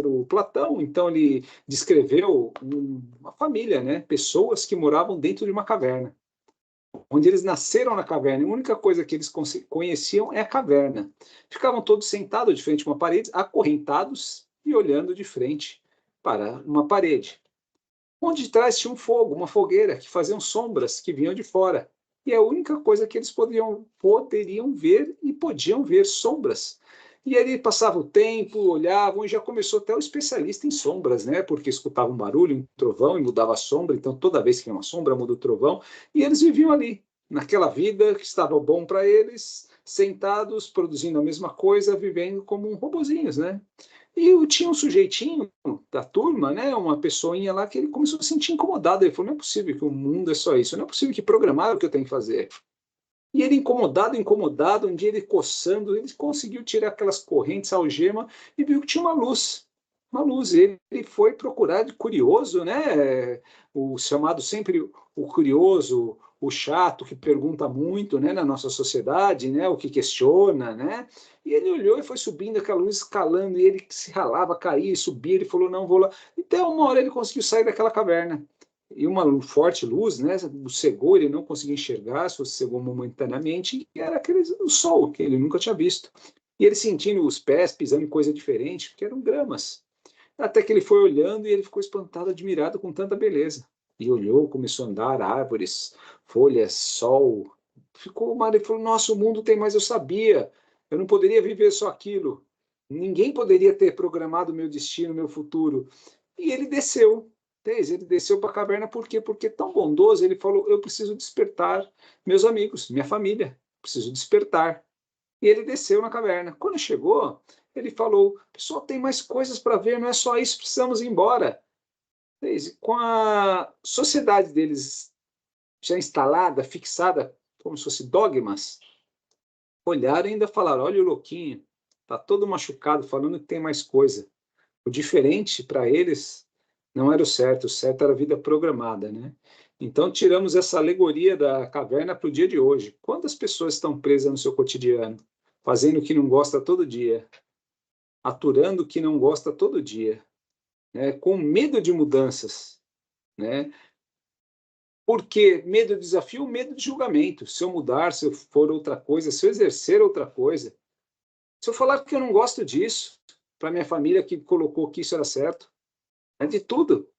o Platão, então ele descreveu uma família, né? Pessoas que moravam dentro de uma caverna, onde eles nasceram na caverna. A única coisa que eles conheciam é a caverna. Ficavam todos sentados de frente a uma parede, acorrentados e olhando de frente para uma parede. Onde de trás tinha um fogo, uma fogueira, que faziam sombras que vinham de fora. E é a única coisa que eles poderiam ver e podiam ver sombras. E ele passava o tempo, olhavam, e já começou até o especialista em sombras, né? Porque escutava um barulho, um trovão, e mudava a sombra, então toda vez que tinha uma sombra, muda o trovão, e eles viviam ali, naquela vida que estava bom para eles, sentados, produzindo a mesma coisa, vivendo como robozinhos, né? E eu tinha um sujeitinho da turma, né, uma pessoinha lá, que ele começou a se sentir incomodado. Ele falou: não é possível que o mundo é só isso, não é possível que programaram o que eu tenho que fazer. E ele incomodado, um dia ele coçando, ele conseguiu tirar aquelas correntes, algema, e viu que tinha uma luz. Uma luz. Ele foi procurar de curioso, né? O chamado sempre o curioso, o chato, que pergunta muito, né, na nossa sociedade, né, o que questiona, né? E ele olhou e foi subindo aquela luz, escalando, e ele se ralava, caía e subia. Ele falou: não vou lá. Então, uma hora ele conseguiu sair daquela caverna e uma forte luz, né, o cegou, ele não conseguia enxergar, só cegou momentaneamente, e era aquele, o sol que ele nunca tinha visto. E ele sentindo os pés pisando em coisa diferente, porque eram gramas. Até que ele foi olhando e ele ficou espantado, admirado com tanta beleza. E olhou, começou a andar, árvores, folhas, sol. Ficou mal, ele falou: nossa, o mundo tem mais, eu sabia. Eu não poderia viver só aquilo. Ninguém poderia ter programado meu destino, meu futuro. E ele desceu. Ele desceu para a caverna, por quê? Porque tão bondoso, ele falou: eu preciso despertar meus amigos, minha família, preciso despertar. E ele desceu na caverna. Quando chegou, ele falou: pessoal, tem mais coisas para ver, não é só isso, precisamos ir embora. Com a sociedade deles já instalada, fixada, como se fosse dogmas, olharam e ainda falaram: olha o louquinho, está todo machucado, falando que tem mais coisa. O diferente para eles não era o certo era a vida programada, né? Então tiramos essa alegoria da caverna para o dia de hoje. Quantas pessoas estão presas no seu cotidiano, fazendo o que não gosta todo dia, aturando o que não gosta todo dia, né? Com medo de mudanças, né? Por quê? Medo de desafio, medo de julgamento. Se eu mudar, se eu for outra coisa, se eu exercer outra coisa, se eu falar que eu não gosto disso, para minha família que colocou que isso era certo, é de tudo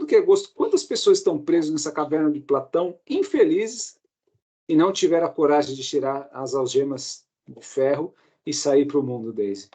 que é gosto. Quantas pessoas estão presas nessa caverna de Platão, infelizes, e não tiveram a coragem de tirar as algemas de ferro e sair para o mundo, Daisy?